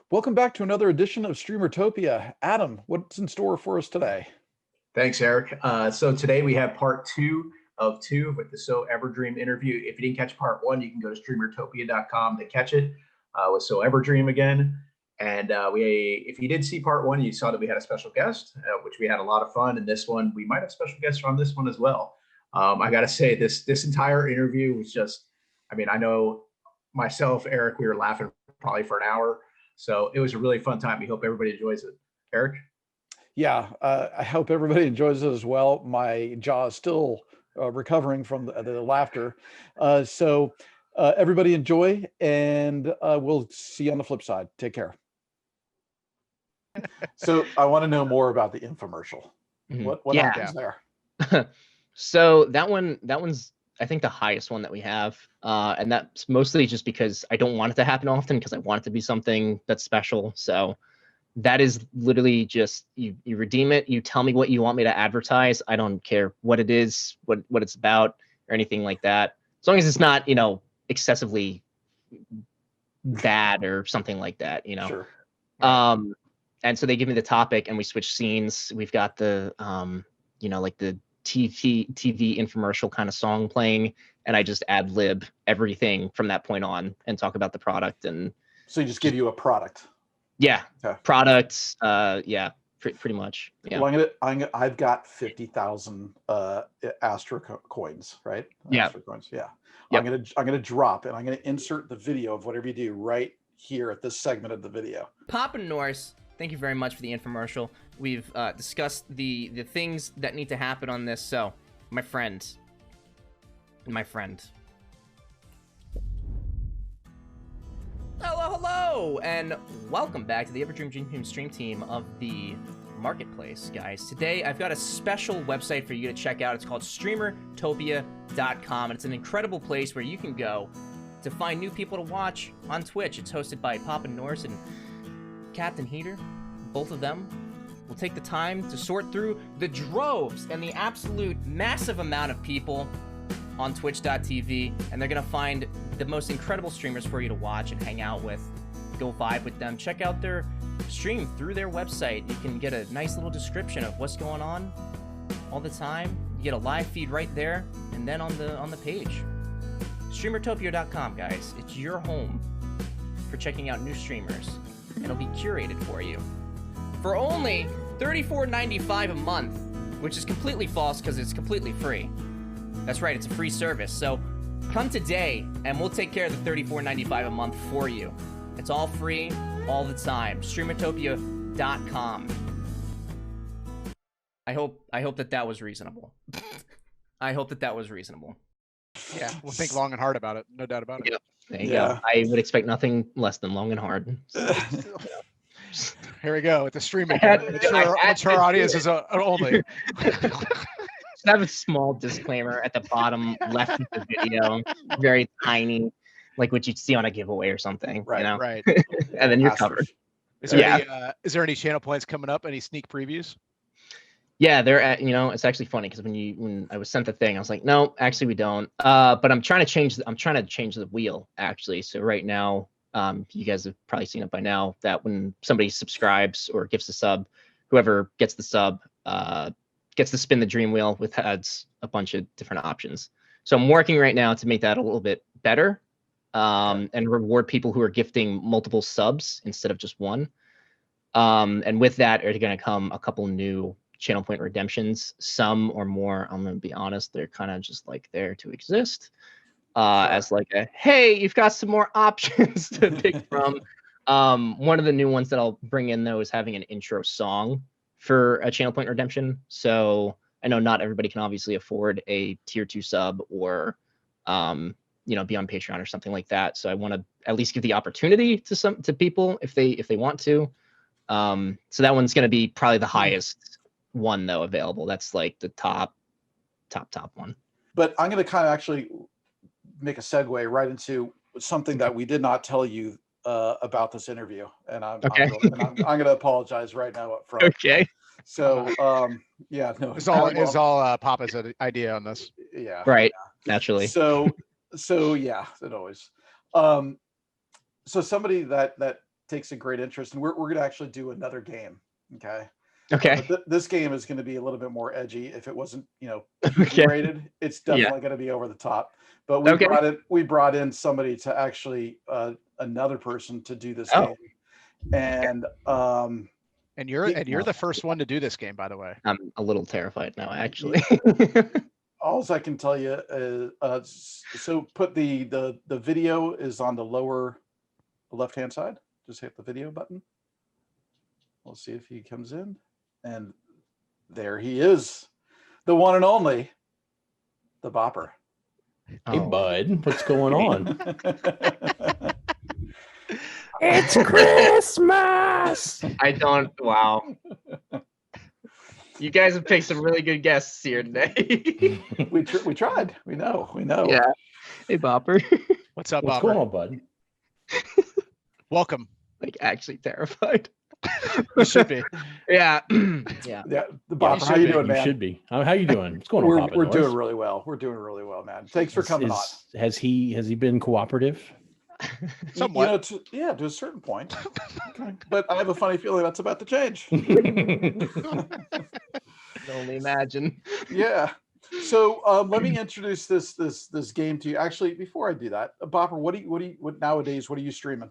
Welcome back to another edition of Streamertopia. Adam, what's in store for us today? Thanks, Eric. So today we have part two of two with the SoEverdream interview. If you didn't catch part one, you can go to Streamertopia.com to catch it with SoEverdream again. And if you did see part one, you saw that we had a special guest, which we had a lot of fun. And this one, we might have special guests on this one as well. I got to say, this entire interview was just, I mean, I know myself, Eric, we were laughing probably for an hour. So it was a really fun time. We hope everybody enjoys it. Eric? Yeah, I hope everybody enjoys it as well. My jaw is still recovering from the laughter. So everybody enjoy, and we'll see you on the flip side. Take care. So I want to know more about the infomercial. What happens there? So that one's I think the highest one that we have, and that's mostly just because I don't want it to happen often, because I want it to be something that's special. So that is literally just you redeem it, you tell me what you want me to advertise. I don't care what it is, what it's about, or anything like that, as long as it's not, excessively bad or something like that, Sure. And so they give me the topic and we switch scenes. We've got the like the TV infomercial kind of song playing, and I just ad lib everything from that point on and talk about the product. And so you just give you a product. Yeah. Okay. Products. Yeah. Pretty much. Yeah. Well, I've got 50,000 Astra coins, right? Yeah. Astra coins. Yeah. Yep. I'm gonna drop and I'm gonna insert the video of whatever you do right here at this segment of the video. PapaNorse, thank you very much for the infomercial. We've discussed the things that need to happen on this. So, my friend. Hello, and welcome back to the Everdream Dream Stream team of the Marketplace, guys. Today, I've got a special website for you to check out. It's called Streamertopia.com, and it's an incredible place where you can go to find new people to watch on Twitch. It's hosted by PapaNorse and CaptHeater. Both of them will take the time to sort through the droves and the absolute massive amount of people on twitch.tv, and they're gonna find the most incredible streamers for you to watch and hang out with. Go vibe with them. Check out their stream through their website. You can get a nice little description of what's going on all the time. You get a live feed right there, and then on the page. Streamertopia.com, guys. It's your home for checking out new streamers, and it'll be curated for you for only $34.95 a month, which is completely false because it's completely free. That's right, it's a free service. So come today and we'll take care of the $34.95 a month for you. It's all free all the time. Streamertopia.com. I hope that was reasonable. I hope that was reasonable. Yeah, we'll think long and hard about it. No doubt about it. Yep. There you go. I would expect nothing less than long and hard. So, Here we go with the streaming. Mature audiences only. Just have a small disclaimer at the bottom left of the video, very tiny, like what you'd see on a giveaway or something. Right, you know? right. And then you're covered. Is there any channel points coming up? Any sneak previews? Yeah, they're at, it's actually funny because when I was sent the thing, I was like, no, actually we don't. But I'm trying to change the wheel actually. So right now, you guys have probably seen it by now that when somebody subscribes or gives a sub, whoever gets the sub gets to spin the dream wheel, with adds a bunch of different options. So I'm working right now to make that a little bit better, and reward people who are gifting multiple subs instead of just one. And with that are going to come a couple new channel point redemptions. Some or more, I'm going to be honest, they're kind of just like there to exist. As like a, hey, you've got some more options to pick from. One of the new ones that I'll bring in though is having an intro song for a channel point redemption. So I know not everybody can obviously afford a tier 2 sub or be on Patreon or something like that. So I want to at least give the opportunity to people if they want to. So that one's going to be probably the highest one though available. That's like the top one. But I'm going to kind of actually make a segue right into something that we did not tell you about this interview, and I'm going to apologize right now up front. Okay. So yeah, no, it's all Papa's idea on this. Yeah. Right. Yeah. Naturally. So yeah, it always. So somebody that takes a great interest, and we're going to actually do another game. Okay. Okay. But this game is going to be a little bit more edgy. If it wasn't, Okay. rated, it's Yeah. definitely going to be over the top. But Okay. we brought in somebody to actually another person to do this Oh. game, and And you're the first one to do this game, by the way. I'm a little terrified now, actually. all I can tell you is so put the video is on the lower left hand side. Just hit the video button. We'll see if he comes in, and there he is, the one and only, the Bopper. Hey, bud, what's going on? It's Christmas. Wow. You guys have picked some really good guests here today. we tried. We know. Yeah. Hey, Bopper. What's up, What's Bopper? going on, bud? Welcome. Like, actually terrified. You should be. Yeah. Yeah. The Bopper. How you doing, man? You should be. How you doing? What's going on, We're PapaNorse? doing really well. We're doing really well, man. Thanks for coming on. Has he been cooperative? Somewhat. To a certain point. Okay. But I have a funny feeling that's about to change. Can only imagine. Yeah. So let me introduce this game to you. Actually, before I do that, Bopper, what nowadays? What are you streaming?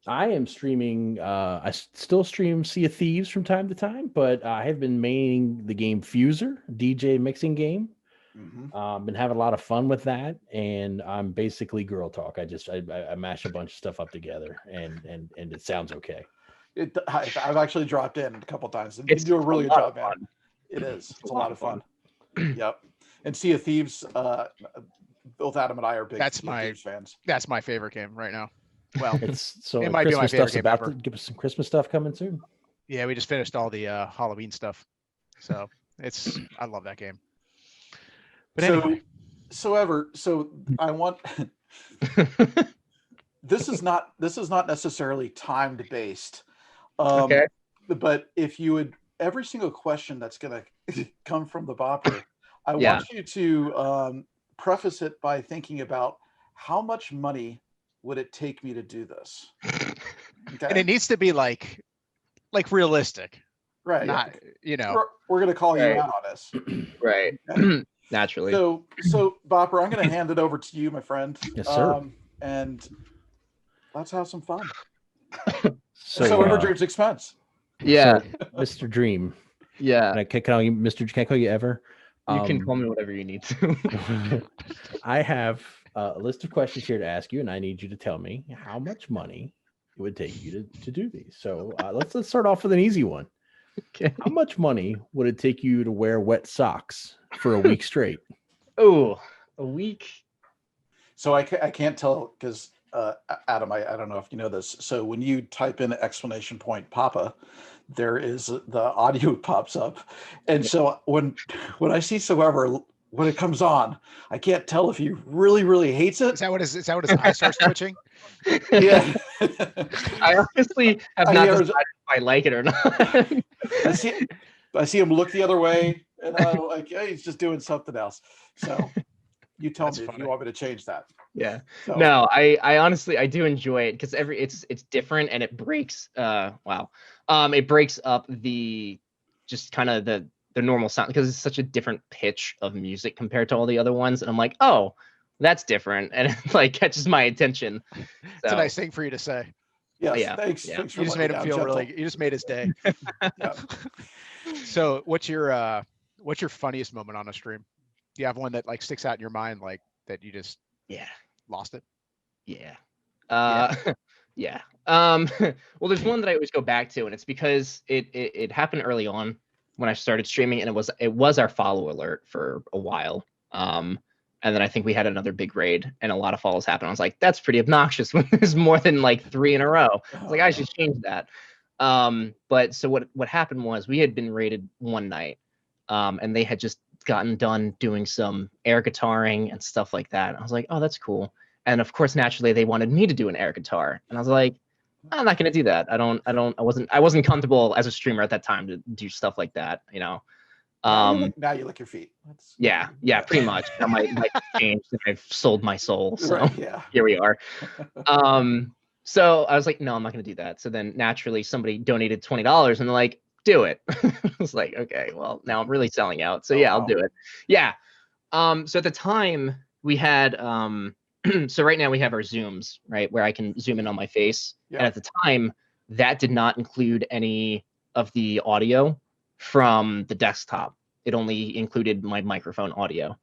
I am streaming. I still stream Sea of Thieves from time to time, but I have been maining the game Fuser, DJ mixing game. Mm-hmm. Been having a lot of fun with that, and I'm basically girl talk. I mash a bunch of stuff up together, and it sounds okay. I've actually dropped in a couple times, and you do a really good job, man. It is. It's a lot of fun. Yep. And Sea of Thieves. Both Adam and I are big Sea of Thieves fans. That's my favorite game right now. Well, it might be my favorite game about ever. to give us some Christmas stuff coming soon. Yeah, we just finished all the Halloween stuff, so I love that game. But anyway, so I want this is not necessarily timed based. Okay. But if you would, every single question that's going to come from the Bopper, I want you to preface it by thinking about how much money would it take me to do this? Okay. and it needs to be like realistic, Right. not we're going to call you Right. out on this. Right. Okay. Naturally. So Bopper, I'm going to hand it over to you, my friend. Yes, sir. And let's have some fun. So, SoEverdream's expense. Yeah. Mr. Dream. Yeah. Can I call you Mr. Can I call you ever? You can call me whatever you need to. I have a list of questions here to ask you, and I need you to tell me how much money it would take you to do these. So let's start off with an easy one. Okay. How much money would it take you to wear wet socks for a week straight? Oh, a week. So I can't tell because Adam, I don't know if you know this. So when you type in exclamation point Papa, there is the audio pops up, and so when I see SoEver, when it comes on, I can't tell if he really hates it. Is that what his eye starts twitching? Yeah. I honestly have not decided if I like it or not. I see him look the other way, and I'm like, hey, he's just doing something else. So you tell me if you want me to change that. Yeah. So, No, I honestly do enjoy it because it's different and it breaks it breaks up the just kind of the normal sound because it's such a different pitch of music compared to all the other ones, and I'm like, oh, that's different, and it like catches my attention. So, It's a nice thing for you to say. yes, yeah. thanks. Yeah. Thanks for You just letting made him me feel down, you just made his day. Yeah. So what's your funniest moment on a stream? Do you have one that like sticks out in your mind, like that you just lost it? Yeah. Yeah. Well, there's one that I always go back to, and it's because it happened early on when I started streaming, and it was our follow alert for a while. And then I think we had another big raid, and a lot of follows happened. I was like, that's pretty obnoxious when there's more than like 3 in a row. I was like, I should change that. But so what happened was we had been raided one night, and they had just gotten done doing some air guitaring and stuff like that. I was like, oh, that's cool. And of course, naturally, they wanted me to do an air guitar, and I was like, I'm not going to do that. I wasn't comfortable as a streamer at that time to do stuff like that, you know. Now you lick your feet. Yeah, pretty much. My life changed, and I've sold my soul. So Right, yeah. here we are. So I was like, no, I'm not going to do that. So then naturally somebody donated $20 and they're like, do it. I was like, okay, well, now I'm really selling out. So yeah, I'll do it. Yeah. So at the time we had, so right now we have our Zooms, right, where I can zoom in on my face. Yeah. And at the time, that did not include any of the audio from the desktop. It only included my microphone audio.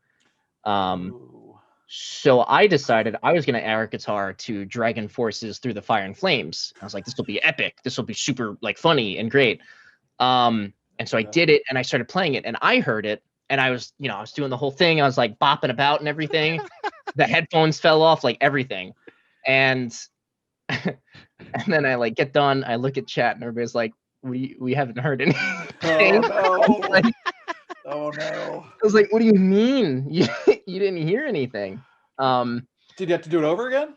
So I decided I was going to air guitar to Dragon Forces Through the Fire and Flames. I was like, this will be epic. This will be super like funny and great. And so I did it and I started playing it and I heard it and I was, I was doing the whole thing. I was like bopping about and everything. The headphones fell off, like everything. And then I like get done. I look at chat and everybody's like, we haven't heard anything. Oh, no. Oh no. I was like, what do you mean? You didn't hear anything? Did you have to do it over again?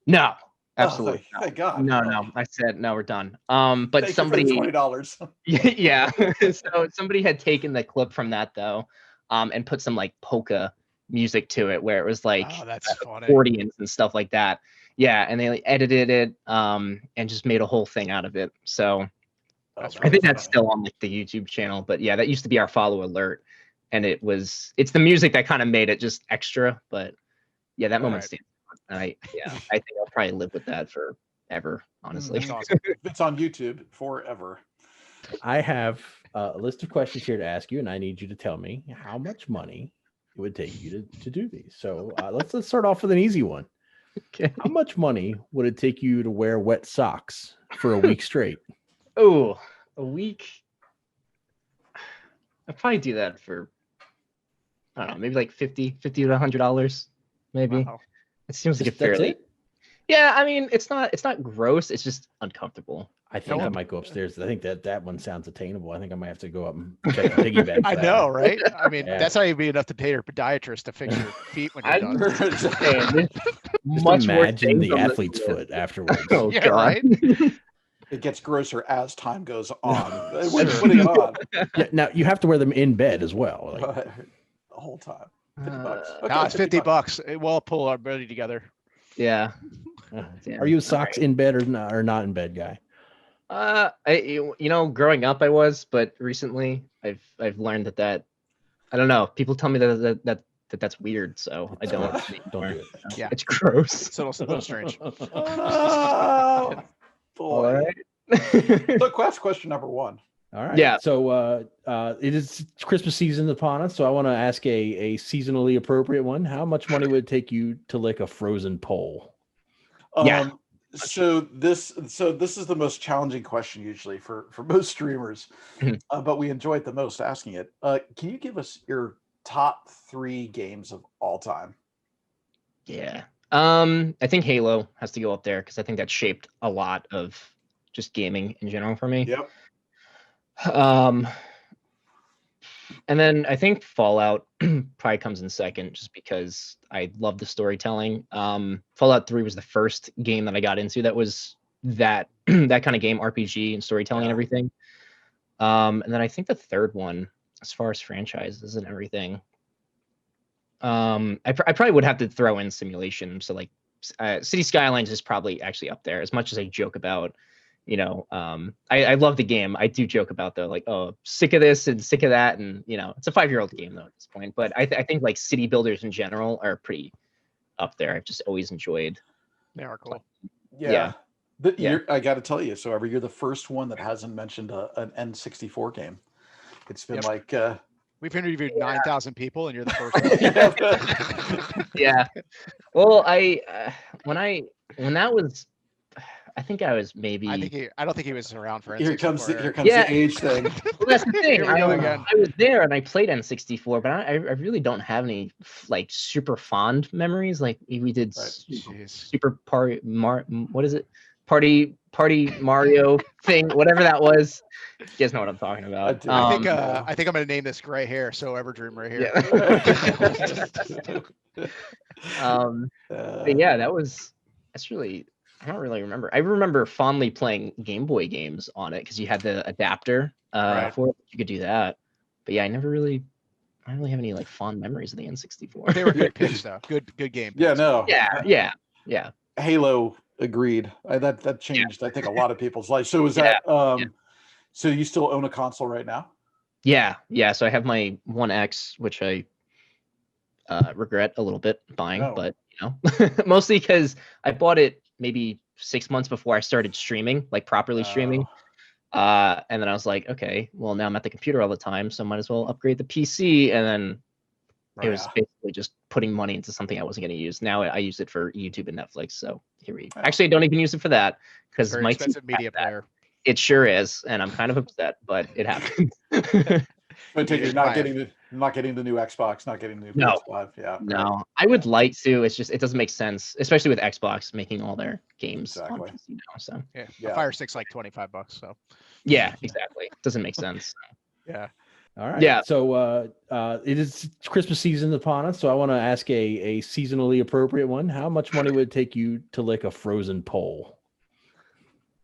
No, absolutely. Oh, thank God. No. I said, no, we're done. But somebody $20. Yeah. So somebody had taken the clip from that though, and put some like polka music to it where it was like that's funny. accordions and stuff like that. Yeah, and they like, edited it and just made a whole thing out of it. So I think that's still on like the YouTube channel, but yeah, that used to be our follow alert, and it's the music that kind of made it just extra. But yeah, that moment stands. And I think I'll probably live with that forever. Honestly, Awesome. It's on YouTube forever. I have a list of questions here to ask you, and I need you to tell me how much money it would take you to do these. So let's start off with an easy one. Okay. How much money would it take you to wear wet socks for a week straight? Oh, a week. I'd probably do that for, I don't know, maybe like $50 to $100, maybe. Wow. It seems like a That's fairly. it? Yeah, I mean, it's not gross. It's just uncomfortable. I think I might go upstairs. I think that one sounds attainable. I think I might have to go up and check the piggy bank. I know, right? I mean, Yeah. that's how you'd be enough to pay your podiatrist to fix your feet when you're done. Just imagine the athlete's foot afterwards. Oh, Yeah, God. right? It gets grosser as time goes on. When you're putting it on Yeah, now you have to wear them in bed as well. Like, the whole time. $50. Nah, it's $50. We'll pull our buddy together. Yeah. are you a socks in bed or not in bed guy? Growing up I was, but recently I've learned that I don't know. People tell me that's weird, so I don't. Don't do it. Yeah. It's gross. It's a little strange. Oh, boy. All right. So question number one. All right. Yeah. So it is Christmas season upon us, so I want to ask a seasonally appropriate one. How much money would it take you to lick a frozen pole? Yeah. So this is the most challenging question usually for most streamers, but we enjoy it the most asking it. Can you give us your top 3 games of all time? Yeah. I think Halo has to go up there because I think that shaped a lot of just gaming in general for me. Yep. And then I think Fallout probably comes in second just because I love the storytelling. Fallout 3 was the first game that I got into that was that that kind of game, RPG and storytelling and everything. And then I think the third one, as far as franchises and everything, I probably would have to throw in simulation. So like City Skylines is probably actually up there, as much as I joke about. I love the game. I do joke about though, like, oh, sick of this and sick of that, and it's a 5-year-old game though at this point. But I think like city builders in general are pretty up there. I've just always enjoyed. They are cool. Yeah. Yeah. I got to tell you, so you're the first one that hasn't mentioned an N64 game. It's been like we've interviewed 9,000 people, and you're the first one. Yeah. Well, when that was. I think I was maybe. I don't think he was around for N64. Here comes Eric. the age thing. Well, that's the thing. Here we go again. I was there and I played N64, but I really don't have any like super fond memories. Like we did Super Party what is it? Party Mario thing, whatever that was. You guys know what I'm talking about. I think I'm gonna name this gray hair SoEverdream right here. But yeah, that's really. I don't really remember. I remember fondly playing Game Boy games on it because you had the adapter for it. You could do that. But yeah, I don't really have any like fond memories of the N64. They were good picks though. Good game. Yeah, no. Yeah. Halo Agreed. That changed, I think, a lot of people's lives. So is Yeah, that so you still own a console right now? Yeah. So I have my One X, which I regret a little bit buying, No. but mostly because I bought it maybe 6 months before I started streaming, like properly streaming. And then I was like, okay, well now I'm at the computer all the time, so I might as well upgrade the PC. And then it was basically just putting money into something I wasn't going to use. Now I use it for YouTube and Netflix. So here we actually I don't even use it for that because Very my expensive media player. It sure is, and I'm kind of upset, but it happens. I take it not getting the new Xbox, not getting the new PS5. Yeah. No, right. I would like to. It's just it doesn't make sense, especially with Xbox making all their games on PC now. So yeah, a Fire Stick's like $25. So yeah, exactly. Doesn't make sense. Yeah. All right. Yeah. So it is Christmas season upon us. So I want to ask a seasonally appropriate one. How much money would it take you to lick a frozen pole?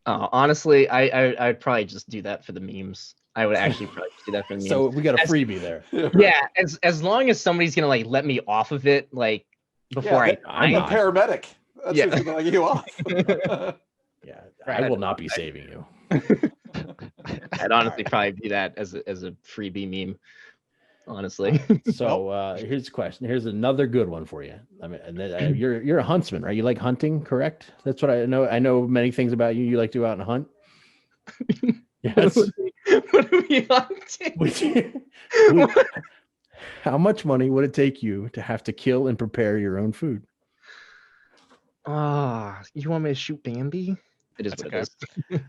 Honestly, I'd probably just do that for the memes. I would actually probably do that for the memes. So we got a freebie there. Yeah, as long as somebody's gonna like let me off of it, like before I'm a paramedic. That's yeah. who's gonna let you off. Yeah, I will not be saving you. I'd honestly probably do that as a freebie meme. Honestly. So here's a question. Here's another good one for you. I mean, and then, you're a huntsman, right? You like hunting, correct? That's what I know. I know many things about you. You like to go out and hunt. Yes. What are we hunting? How much money would it take you to have to kill and prepare your own food? You want me to shoot Bambi? It is what it is.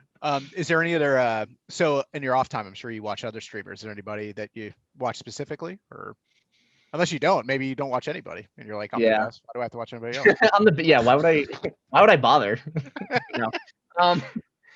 Is there any other so in your off time, I'm sure you watch other streamers. Is there anybody that you watch specifically, or unless you don't, maybe you don't watch anybody and you're like, I'm the best. Why do I have to watch anybody else? Why would I bother? No.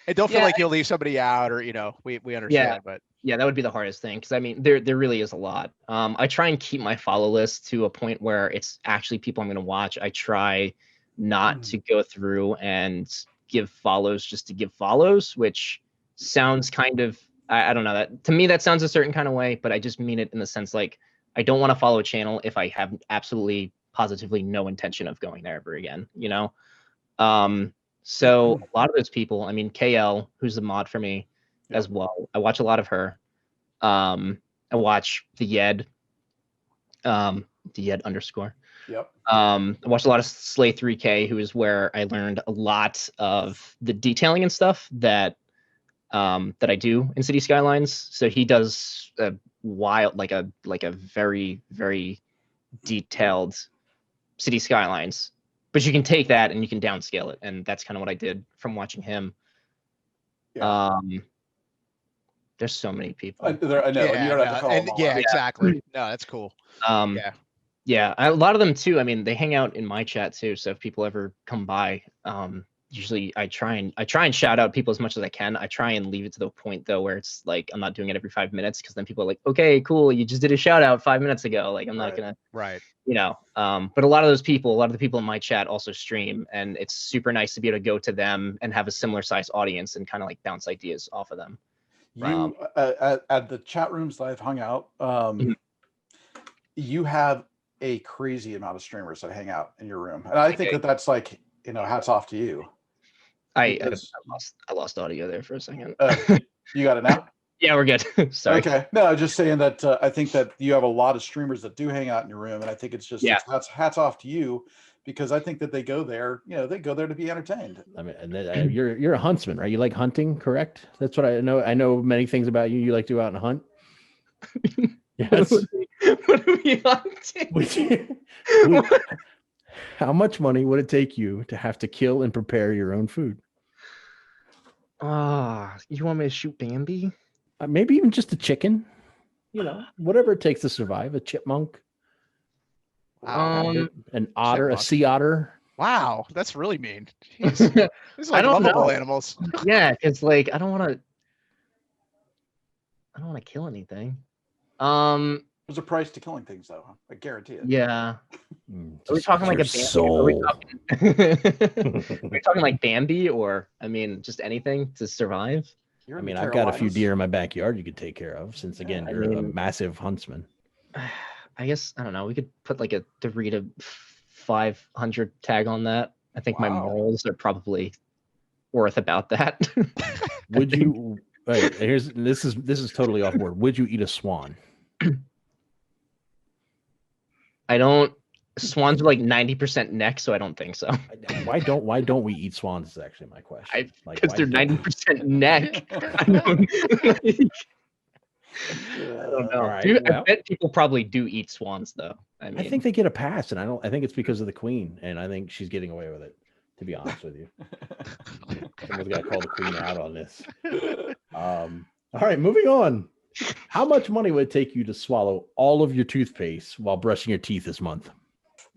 And don't feel like you'll leave somebody out, or we understand, but yeah, that would be the hardest thing, because I mean there really is a lot. I try and keep my follow list to a point where it's actually people I'm going to watch. I try not to go through and give follows just to give follows, which sounds kind of I don't know, that to me that sounds a certain kind of way, but I just mean it in the sense like I don't want to follow a channel if I have absolutely positively no intention of going there ever again, so a lot of those people, I mean KL, who's the mod for me as well, I watch a lot of her. I watch the Yed _. Yep. I watched a lot of Slay 3K, who is where I learned a lot of the detailing and stuff that I do in City Skylines. So he does a wild, like a very, very detailed City Skylines. But you can take that and you can downscale it, and that's kind of what I did from watching him. Yeah. There's so many people. I know. You don't have to call them all out. Exactly. No, that's cool. Yeah, a lot of them too. I mean, they hang out in my chat too. So if people ever come by, usually I try and shout out people as much as I can. I try and leave it to the point though where it's like I'm not doing it every 5 minutes, because then people are like, okay, cool, you just did a shout out 5 minutes ago. Like I'm not gonna, but a lot of the people in my chat also stream, and it's super nice to be able to go to them and have a similar size audience and kind of like bounce ideas off of them. You at the chat rooms that I've hung out, you have a crazy amount of streamers that hang out in your room, and I think that's like, hats off to you. I lost audio there for a second. You got it now? Yeah, we're good. Sorry. Okay. No, I'm just saying that I think that you have a lot of streamers that do hang out in your room, and I think it's just hats off to you, because I think that they go there, they go there to be entertained. I mean, and then, you're a huntsman, right? You like hunting, correct? That's what I know. I know many things about you. You like to go out and hunt. Yes. What are we hunting? How much money would it take you to have to kill and prepare your own food? You want me to shoot Bambi? Maybe even just a chicken. Whatever it takes to survive. A chipmunk. An otter, a sea otter. Wow, that's really mean. Jeez. This is like lovable animals. Yeah, it's like I don't want to kill anything. There's a price to killing things, though. I guarantee it. Yeah. Are we talking like a Bambi? Are we talking like Bambi, or I mean, just anything to survive? I mean, I've got a few deer in my backyard you could take care of, since again you're a massive huntsman. I guess I don't know. We could put like a Dorita 500 tag on that. I think my Wow. morals are probably worth about that. Would you? Wait, this is totally off board. Would you eat a swan? I don't. Swans are like 90% neck, so I don't think so. Why don't we eat swans? Is actually my question. Because why they're don't we? 90% neck. I don't know. All right, Dude, well. I bet people probably do eat swans, though. I mean, I think they get a pass, and I think it's because of the queen, and I think she's getting away with it. To be honest with you, someone's got to call the queen out on this. All right, moving on. How much money would it take you to swallow all of your toothpaste while brushing your teeth this month?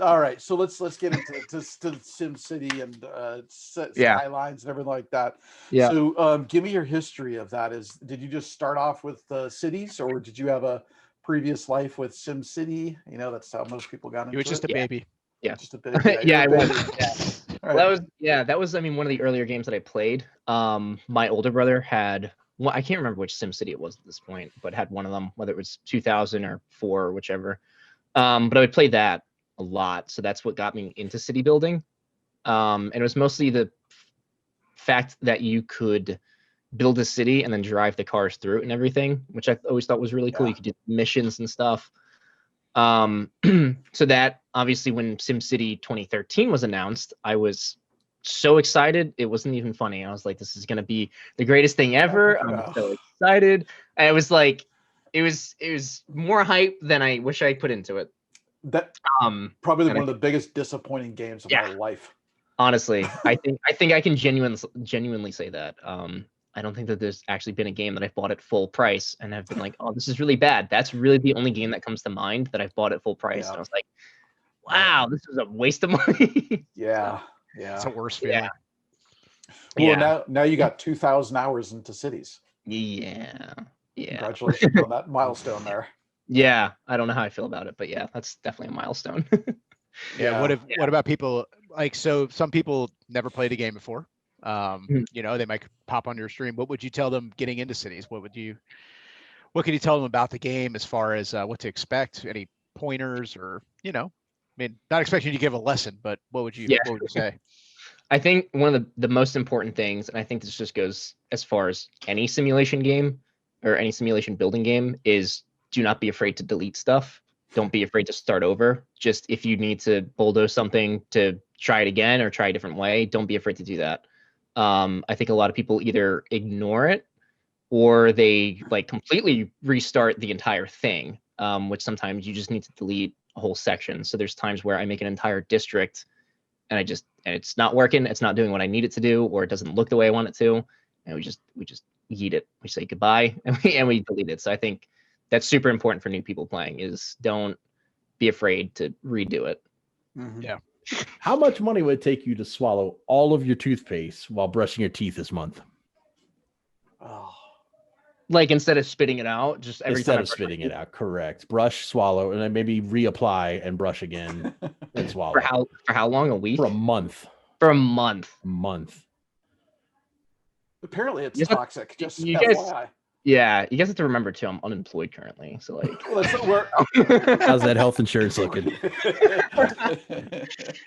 All right, so let's get into to Sim City and Skylines and everything like that. Yeah. So give me your history of that. Did you just start off with cities, or did you have a previous life with Sim City? You know, that's how most people got into You were just a baby. Yeah. Just a bit. Yeah, I was. All right. That was I mean, one of the earlier games that I played. My older brother had, well, I can't remember which Sim City it was at this point, but had one of them, whether it was 2000 or 4 or whichever. But I would play that a lot, so that's what got me into city building. And it was mostly the fact that you could build a city and then drive the cars through it and everything, which I always thought was really cool. Yeah. You could do missions and stuff. So that obviously when SimCity 2013 was announced, I was so excited. It wasn't even funny. I was like, this is going to be the greatest thing ever. I'm so excited. And it was like, it was more hype than I wish I put into it. That probably one of the biggest disappointing games of my life. Honestly, I think I can genuinely say that. I don't think that there's actually been a game that I've bought at full price and I've been like, oh, this is really bad. That's really the only game that comes to mind that I've bought at full price. Yeah. And I was like, wow, this is a waste of money. Yeah. It's a worse feeling. Well, now you got 2,000 hours into cities. Yeah. Congratulations on that milestone there. Yeah, I don't know how I feel about it, but yeah, that's definitely a milestone. What about people like, so some people never played a game before. You know, they might pop on your stream. What would you tell them getting into cities? What could you tell them about the game as far as what to expect? Any pointers, or, you know, I mean, not expecting you to give a lesson, but what would you say? I think one of the most important things, and I think this just goes as far as any simulation game or any simulation building game, is do not be afraid to delete stuff. Don't be afraid to start over. Just if you need to bulldoze something to try it again or try a different way, don't be afraid to do that. I think a lot of people either ignore it or they like completely restart the entire thing, which sometimes you just need to delete a whole section. So there's times where I make an entire district and it's not working, it's not doing what I need it to do, or it doesn't look the way I want it to, and we just yeet it. We say goodbye and we delete it. So I think that's super important for new people playing, is don't be afraid to redo it. Mm-hmm. Yeah. How much money would it take you to swallow all of your toothpaste while brushing your teeth this month? Oh. Like instead of spitting it out, just every Instead time of spitting it out, correct. Brush, swallow, and then maybe reapply and brush again and swallow. For how long? A week? For a month. For a month. Apparently it's You guys- toxic. Just you guys- FYI. Yeah, you guys have to remember too, I'm unemployed currently. So like Well, that's where- How's that health insurance looking?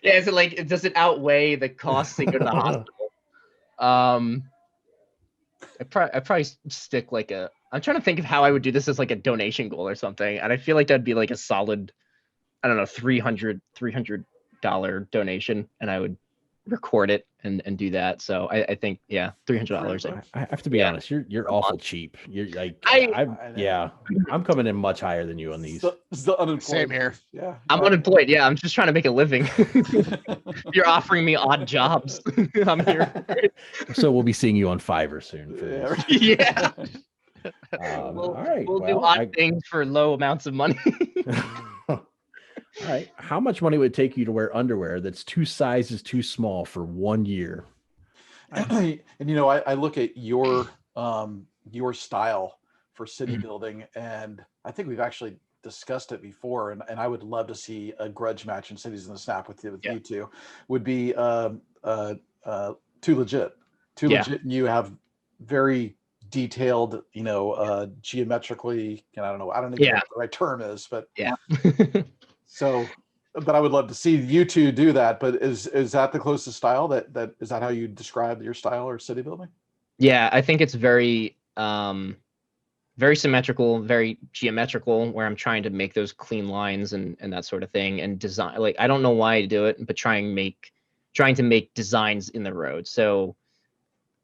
yeah, so like does it outweigh the costs to go to the hospital? I probably stick like I'm trying to think of how I would do this as like a donation goal or something, and I feel like that'd be like a solid, I don't know, $300 donation, and I would record it and do that. So I think $300. I have to be honest, you're awful cheap. You're like I'm coming in much higher than you on these. The unemployed. Same here. Yeah. I'm unemployed. Yeah, I'm just trying to make a living. You're offering me odd jobs. I'm here. So we'll be seeing you on Fiverr soon for this. Yeah. All right. We'll do odd things for low amounts of money. All right. How much money would it take you to wear underwear that's 2 sizes too small for 1 year? And you know, I look at your style for city building, and I think we've actually discussed it before, and I would love to see a grudge match in Cities in the Snap with you two. Would be Too Legit. Too Legit, and you have very detailed, you know, geometrically, and I don't know what the right term is, but yeah. So But I would love to see you two do that. But is that the closest style? That is that how you describe your style or city building? Yeah, I think it's very very symmetrical, very geometrical, where I'm trying to make those clean lines and that sort of thing, and design. Like, I don't know why I do it, but trying to make designs in the road. So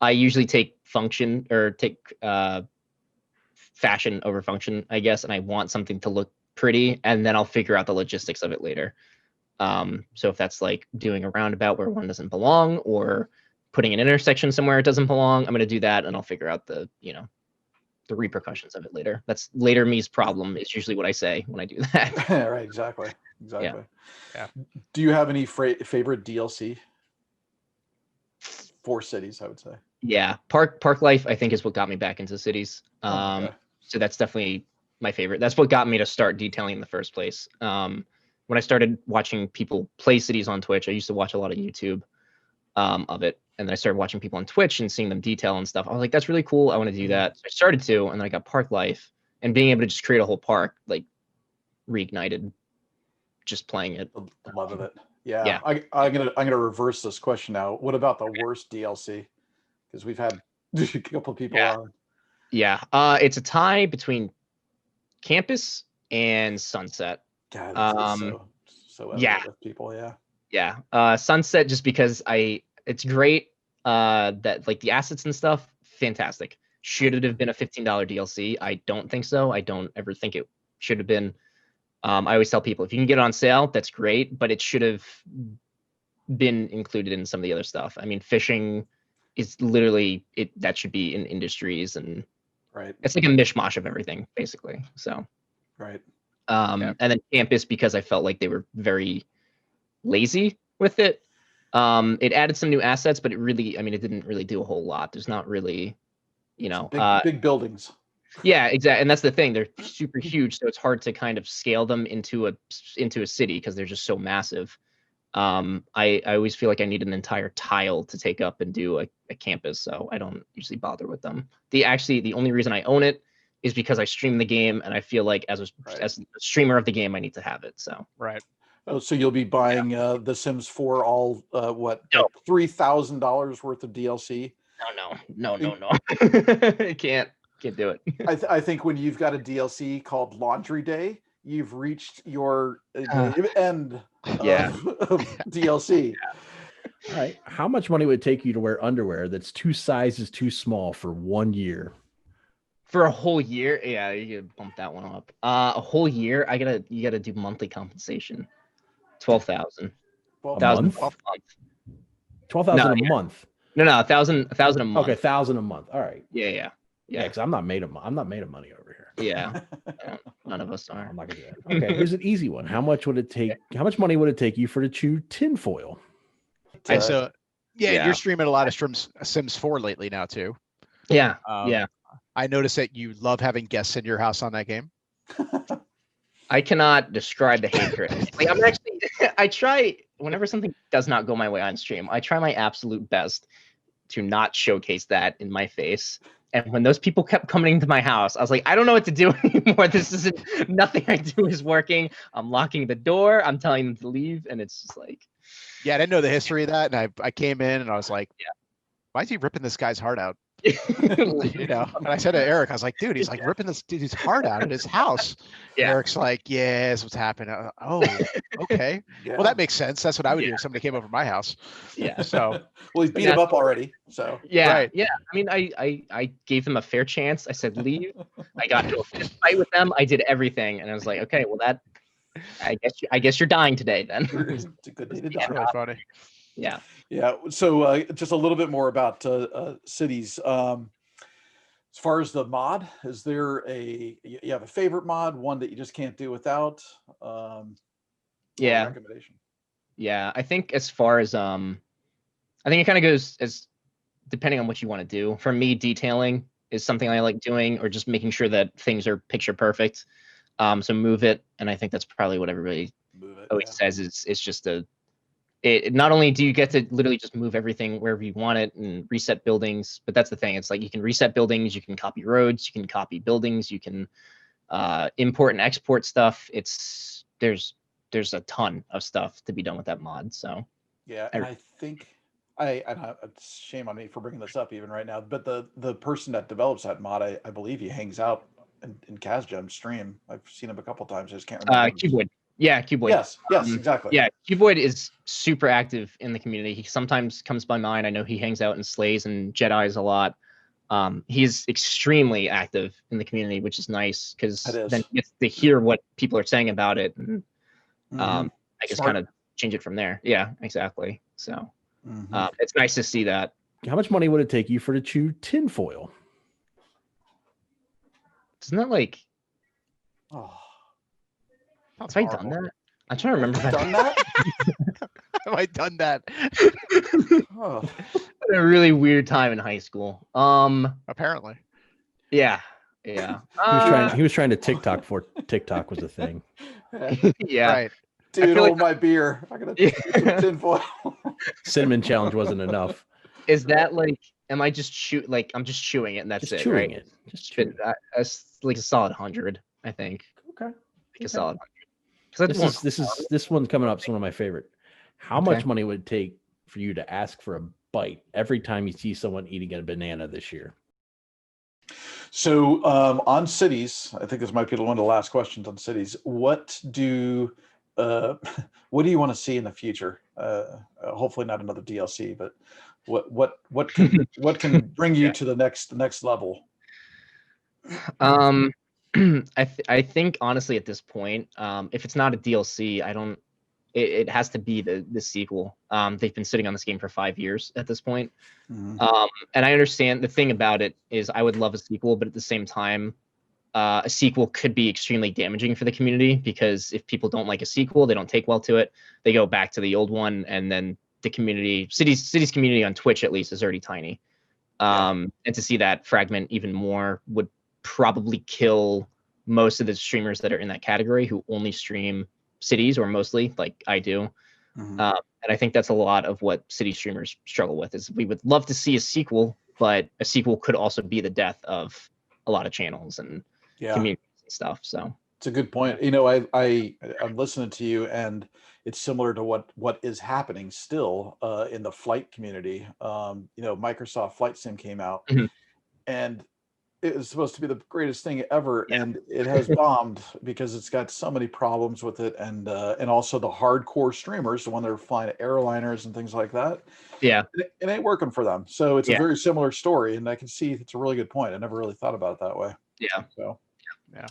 I usually take function or take fashion over function, I guess, and I want something to look pretty, and then I'll figure out the logistics of it later. So if that's like doing a roundabout where one doesn't belong, or putting an intersection somewhere it doesn't belong, I'm going to do that, and I'll figure out the the repercussions of it later. That's later me's problem is usually what I say when I do that. Right, exactly. Yeah. Do you have any favorite DLC for cities? I would say. Yeah, park life I think is what got me back into cities. Okay. So that's definitely my favorite. That's what got me to start detailing in the first place. When I started watching people play cities on Twitch, I used to watch a lot of YouTube of it. And then I started watching people on Twitch and seeing them detail and stuff. I was like, that's really cool. I want to do that. So I started to, and then I got park life, and being able to just create a whole park, like, reignited just playing it. Loving it. Yeah. Yeah. I'm gonna reverse this question now. What about the worst DLC? Because we've had a couple of people on. Yeah. It's a tie between Campus and Sunset. God, it's so with people. Yeah. Yeah. Sunset, just because it's great. That, like, the assets and stuff, fantastic. Should it have been a $15 DLC? I don't think so. I don't ever think it should have been. I always tell people, if you can get it on sale, that's great, but it should have been included in some of the other stuff. I mean, fishing is literally that should be in industries, and right. It's like a mishmash of everything, basically. So right. And then Campus, because I felt like they were very lazy with it. It added some new assets, but it didn't really do a whole lot. There's not really, big buildings. Yeah, exactly. And that's the thing. They're super huge, so it's hard to kind of scale them into a city because they're just so massive. I always feel like I need an entire tile to take up and do a campus, so I don't usually bother with them. The only reason I own it is because I stream the game, and I feel like as a streamer of the game, I need to have it. So right. Oh, so you'll be buying The Sims 4 all $3,000 worth of DLC? No. I can't do it. I think when you've got a DLC called Laundry Day, you've reached your end of DLC. All right. How much money would it take you to wear underwear that's 2 sizes too small for 1 year? For a whole year? Yeah, you gotta bump that one up. A whole year, you gotta do monthly compensation. 12,000. A month? 12,000 a month. No, 1,000 a month. Okay, 1,000 a month. All right. Yeah. Because I'm not made of money over here. Yeah. None of us are. I'm not gonna do that. Okay, here's an easy one. How much money would it take you to chew tinfoil? So you're streaming a lot of Sims 4 lately now too. Yeah. I noticed that you love having guests in your house on that game. I cannot describe the hatred. Like, I try, whenever something does not go my way on stream, I try my absolute best to not showcase that in my face. And when those people kept coming to my house, I was like, I don't know what to do anymore. Nothing I do is working. I'm locking the door. I'm telling them to leave. And it's just like. Yeah, I didn't know the history of that. And I came in and I was like, why is he ripping this guy's heart out? And I said to Eric, I was like, dude, he's like ripping this dude's heart out at his house. Yeah. Eric's like, yeah, that's what's happening. Oh, okay. Yeah. Well, that makes sense. That's what I would do if somebody came over my house. Yeah. So well, he's beat him up already. So right. Yeah. I mean, I gave them a fair chance. I said leave. I got into a fist fight with them. I did everything, and I was like, okay, well, I guess you're dying today then. It's a good day to die. That's really funny. Yeah. Yeah. So just a little bit more about cities. As far as the mod, is there you have a favorite mod, one that you just can't do without? Recommendation. Yeah. I think as far as I think it kind of goes as depending on what you want to do. For me, detailing is something I like doing, or just making sure that things are picture perfect. So move it, and I think that's probably what everybody always says is just not only do you get to literally just move everything wherever you want it and reset buildings, but that's the thing. It's like you can reset buildings, you can copy roads, you can copy buildings, you can import and export stuff. There's there's a ton of stuff to be done with that mod. So Yeah, and I think it's a shame on me for bringing this up even right now, but the person that develops that mod, I believe he hangs out in Kazgem's stream. I've seen him a couple times. I just can't remember. Cuboid. Yeah, Cuboid. Yes, exactly. Yeah, Cuboid is super active in the community. He sometimes comes by mine. I know he hangs out in Slays and Jedis a lot. He's extremely active in the community, which is nice because then you get to hear what people are saying about it, and I guess kind of change it from there. Yeah, exactly. So it's nice to see that. How much money would it take you to chew tinfoil? Isn't that like? Oh, have I done that? I'm trying to remember. Done that? Have I done that? Oh. A really weird time in high school. Apparently. Yeah. He was trying to TikTok before TikTok was a thing. Yeah. Right. Dude, hold my beer. I'm gonna take some tinfoil. Cinnamon challenge wasn't enough. Is that like? Am I just I'm just chewing it and that's Just it, chewing right? it. Just chewing it. That's like a solid 100, I think. Okay. Like a solid 100. This one's coming up. It's one of my favorite. How much money would it take for you to ask for a bite every time you see someone eating a banana this year? So on cities, I think this might be one of the last questions on cities. What do you want to see in the future? Hopefully not another DLC, but what can bring you to the next level? I think honestly at this point, if it's not a DLC, it has to be the sequel. They've been sitting on this game for 5 years at this point. And I understand the thing about it is I would love a sequel, but at the same time, a sequel could be extremely damaging for the community because if people don't like a sequel, they don't take well to it. They go back to the old one, and then the community, city's community on Twitch at least is already tiny. And to see that fragment even more would probably kill most of the streamers that are in that category who only stream cities, or mostly like I do. And I think that's a lot of what city streamers struggle with is we would love to see a sequel, but a sequel could also be the death of a lot of channels and communities and stuff. So it's a good point. You know, I'm listening to you, and it's similar to what is happening still in the flight community. You know, Microsoft Flight Sim came out, and it was supposed to be the greatest thing ever, and it has bombed because it's got so many problems with it, and also the hardcore streamers, the one that are flying airliners and things like that. Yeah, it ain't working for them. So it's a very similar story, and I can see it's a really good point. I never really thought about it that way. Yeah. So,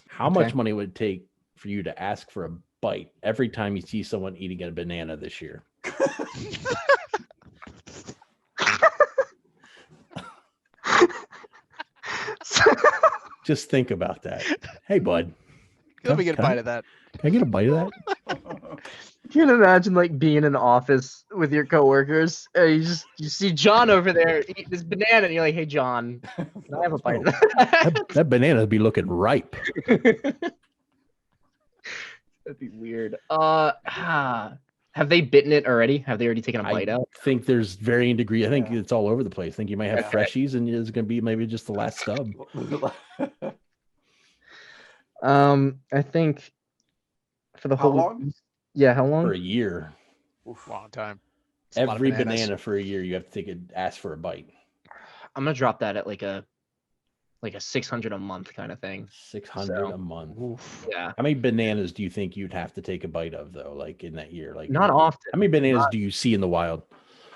how much money would it take for you to ask for a bite every time you see someone eating a banana this year? Just think about that. Hey, bud. Let me get a bite of that. Can I get a bite of that? Can you imagine like being in an office with your coworkers and you see John over there eating this banana and you're like, hey John, can I have a bite of that? That banana would be looking ripe. That'd be weird. Have they bitten it already? Have they already taken a bite out? I think there's varying degree. I think it's all over the place. I think you might have freshies and it's going to be maybe just the last stub. I think for the whole long? Yeah, how long? For a year. Long time. Every banana for a year, you have to ask for a bite. I'm gonna drop that at like a 600 a month kind of thing. 600 a month. Oof. Yeah. How many bananas do you think you'd have to take a bite of though? Like in that year, like not often. How many bananas do you see in the wild?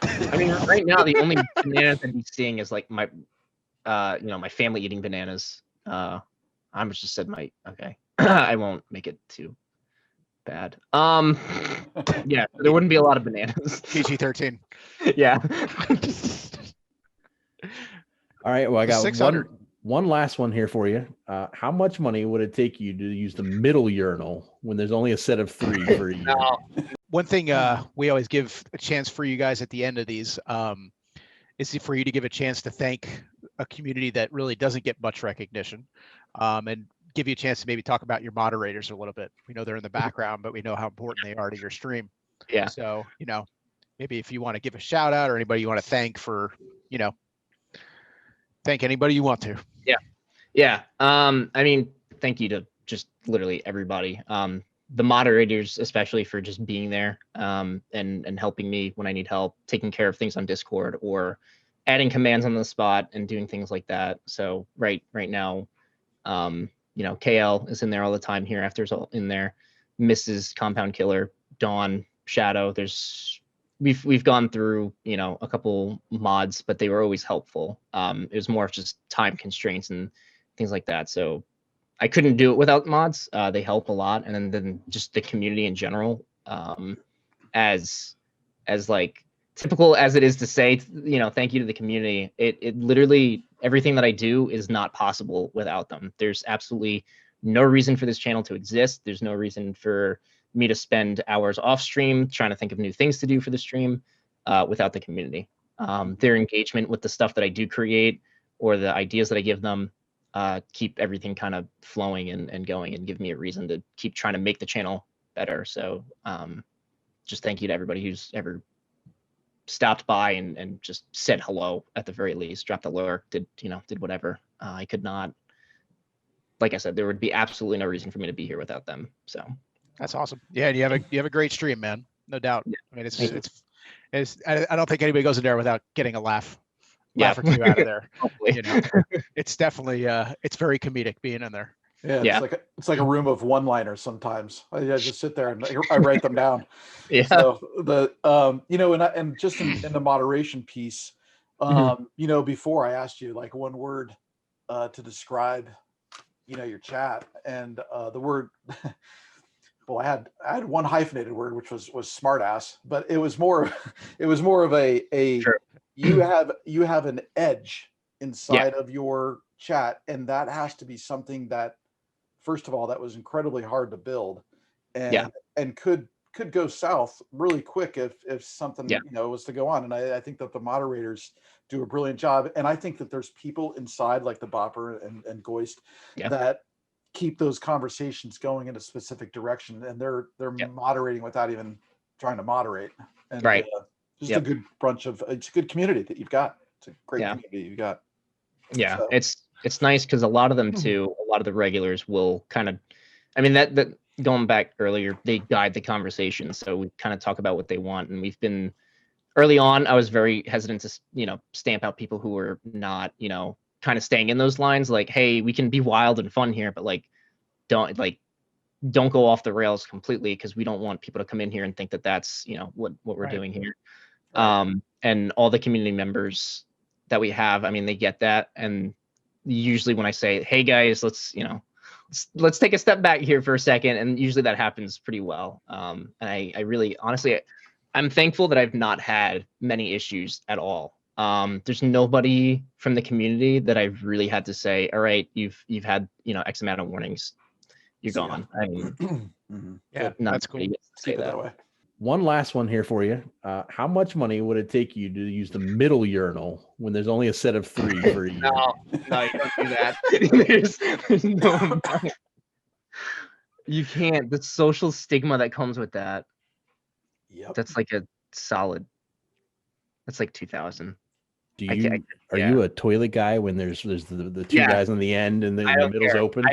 I mean, right now the only bananas I'd be seeing is like my, my family eating bananas. I just said I won't make it too bad. Yeah, there wouldn't be a lot of bananas. PG-13. Yeah. All right. Well, I got 600. One last one here for you. How much money would it take you to use the middle urinal when there's only a set of 3 for a year? One thing we always give a chance for you guys at the end of these is for you to give a chance to thank a community that really doesn't get much recognition, and give you a chance to maybe talk about your moderators a little bit. We know they're in the background, but we know how important they are to your stream. Yeah. So, maybe if you want to give a shout out or anybody you want to thank for, thank anybody you want to. Yeah. I mean, thank you to just literally everybody. the moderators, especially for just being there, and helping me when I need help, taking care of things on Discord or adding commands on the spot and doing things like that. So right now, you know, KL is in there all the time. Here after's all in there. Mrs. Compound Killer, Dawn, Shadow. We've gone through, you know, a couple mods, but they were always helpful. It was more of just time constraints and things like that. So I couldn't do it without mods. They help a lot, and then just the community in general. As like typical as it is to say, you know, thank you to the community. It literally, everything that I do is not possible without them. There's absolutely no reason for this channel to exist. There's no reason for me to spend hours off stream trying to think of new things to do for the stream without the community. Their engagement with the stuff that I do create or the ideas that I give them keep everything kind of flowing and going and give me a reason to keep trying to make the channel better. So just thank you to everybody who's ever stopped by and just said hello at the very least, dropped a lurk, did whatever. I could not, like I said, there would be absolutely no reason for me to be here without them. So that's awesome. Yeah, and you have a great stream, man. No doubt. Yeah. I mean, it's I don't think anybody goes in there without getting a laugh or two out of there. You know, it's definitely it's very comedic being in there. Yeah, it's like a room of one-liners sometimes. I just sit there and I write them down. Yeah. So the you know, and just in the moderation piece, you know, before I asked you like one word to describe, you know, your chat, and the word well, I had one hyphenated word, which was smartass, but it was more of a Sure. you have an edge inside of your chat, and that has to be something that, first of all, that was incredibly hard to build, and could go south really quick if something you know was to go on. And I think that the moderators do a brilliant job, and I think that there's people inside like the Bopper and Goist that keep those conversations going in a specific direction, and they're moderating without even trying to moderate. And just a good bunch of, it's a good community that you've got. It's a great community you've got. Yeah, So. It's nice because a lot of them too, a lot of the regulars will kind of, I mean, that going back earlier, they guide the conversation. So we kind of talk about what they want. And we've been, early on, I was very hesitant to, you know, stamp out people who were not, you know, kind of staying in those lines. Like, hey, we can be wild and fun here, but like, don't go off the rails completely, because we don't want people to come in here and think that that's, you know, what we're doing here. And all the community members that we have, I mean, they get that. And usually when I say, hey guys, let's take a step back here for a second, and usually that happens pretty well. And I really, honestly, I'm thankful that I've not had many issues at all. There's nobody from the community that I've really had to say, all right, you've had, you know, X amount of warnings, you're gone. I mean, that's cool. Say that way. One last one here for you. How much money would it take you to use the middle urinal when there's only a set of 3 for a year? No, you don't do that. there's no, you can't. The social stigma that comes with that. Yep. That's like a solid. That's like 2,000. Do you are you a toilet guy when there's the two guys on the end and the middle's open?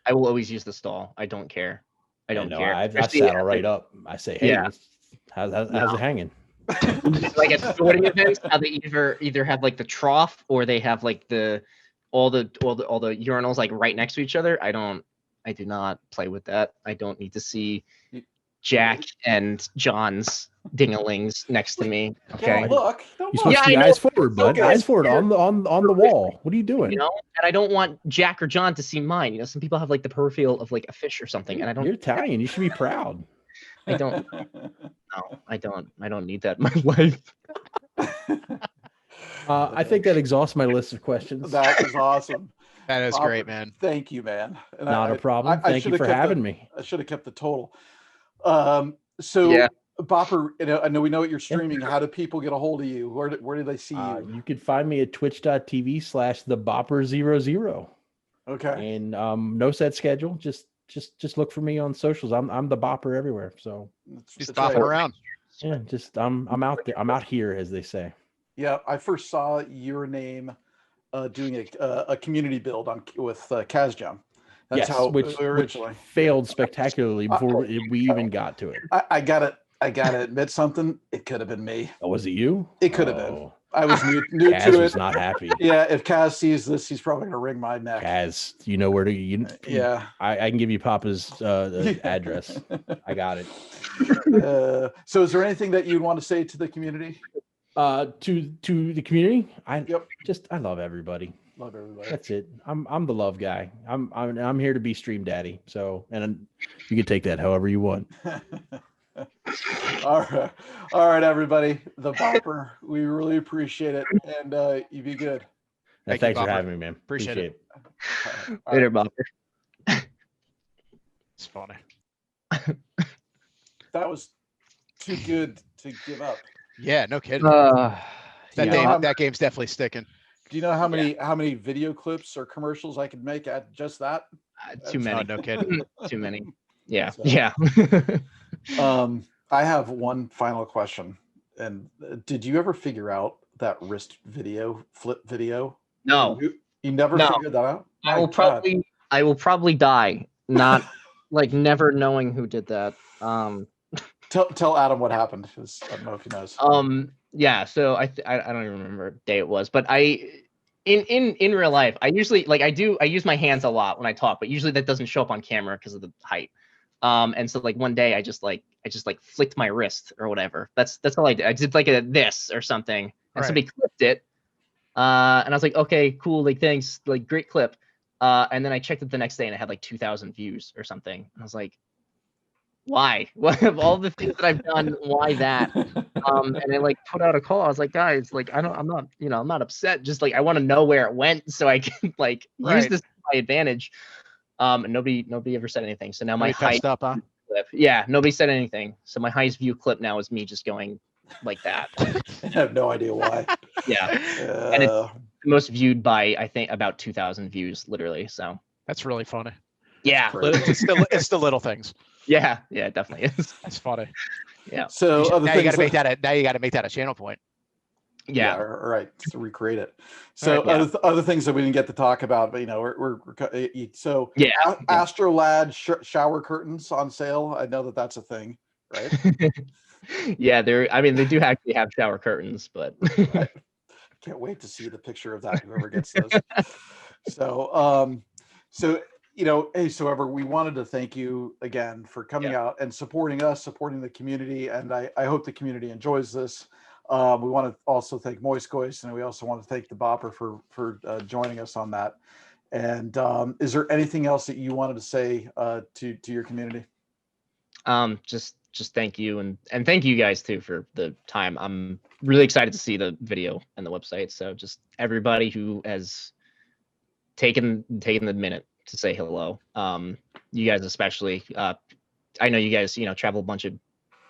I will always use the stall. I don't care. I don't care. I saddle right up. I say, hey, how's it hanging? Like at sporting events, how they either have like the trough or they have like all the urinals like right next to each other. I do not play with that. I don't need to see Jack and John's dinglings next to me. Okay. Don't look. You're supposed to be eyes forward, bud. Eyes forward on the wall. What are you doing? You know, and I don't want Jack or John to see mine. You know, some people have like the peripheral of like a fish or something, and I don't. You're Italian. You should be proud. I don't. No, I don't need that in my life. I think that exhausts my list of questions. That is awesome. That is great, man. Thank you, man. And Not a problem. Thank you for having me. I should have kept the total. Bopper, you know, I know we know what you're streaming. How do people get a hold of you? Where do they see you? You can find me at twitch.tv/thebopper00. Okay. And no set schedule. Just look for me on socials. I'm the Bopper everywhere. So just bopping around. Yeah, just I'm out there. I'm out here, as they say. Yeah, I first saw your name doing a community build with Kazjum. That's yes, how which originally failed spectacularly before we even got to it. I gotta admit something. It could have been me. Oh, was it you? It could have been. I was new Kaz to was it. not happy. Yeah, if Kaz sees this, he's probably gonna wring my neck. Kaz, you know where to. Yeah, I can give you Papa's address. I got it. So, is there anything that you'd want to say to the community? To the community, I love everybody. Love everybody. That's it. I'm the love guy. I'm here to be stream daddy. So, and you can take that however you want. All right, everybody. The Bopper. We really appreciate it, and you be good. Thanks for having me, man. Appreciate it. Later, Bopper. It's funny. That was too good to give up. Yeah, no kidding. That game's definitely sticking. Do you know how many video clips or commercials I could make at just that? Too many. No kidding. Too many. Yeah. So, yeah. I have one final question. And did you ever figure out that wrist flip video? No. You never figured that out? I will probably die not like never knowing who did that. Tell Adam what happened, because I don't know if he knows. Yeah, so I don't even remember what day it was, but in real life, I usually I use my hands a lot when I talk, but usually that doesn't show up on camera because of the height. And so like one day I just flicked my wrist or whatever. That's all I did. I did like this or something, and somebody clipped it. And I was like, okay, cool, like thanks, like great clip. And then I checked it the next day and it had like 2,000 views or something. And I was like, why? What of all the things that I've done, why that? And I like put out a call. I was like, guys, like I'm not upset. Just like I want to know where it went so I can like use this to my advantage. And nobody ever said anything. So now my highest clip. Yeah, nobody said anything. So my highest view clip now is me just going like that. I have no idea why. Yeah. And it's the most viewed by I think about 2,000 views, literally. So that's really funny. Yeah. It's the little things. Yeah, it definitely is. That's funny. Yeah. So now you got to make that a channel point. Yeah. Right. To recreate it. So other things that we didn't get to talk about, but we're so Astrolad shower curtains on sale. I know that's a thing, right? Yeah, they do actually have shower curtains, but can't wait to see the picture of that. Whoever gets those. So hey, SoEver, we wanted to thank you again for coming out and supporting us, supporting the community, and I hope the community enjoys this. We want to also thank Moiskois, and we also want to thank the Bopper for joining us on that. And is there anything else that you wanted to say to your community? Just thank you and thank you guys too for the time. I'm really excited to see the video and the website. So just everybody who has taken the minute to say hello. You guys especially. I know you guys travel a bunch of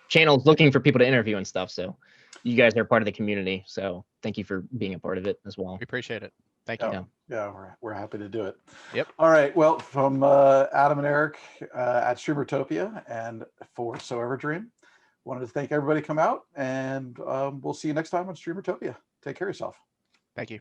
channels looking for people to interview and stuff. So you guys are part of the community. So thank you for being a part of it as well. We appreciate it. Thank you. Yeah, we're happy to do it. Yep. All right. Well, from Adam and Eric at Streamertopia and for SoEverdream, wanted to thank everybody come out, and we'll see you next time on Streamertopia. Take care of yourself. Thank you.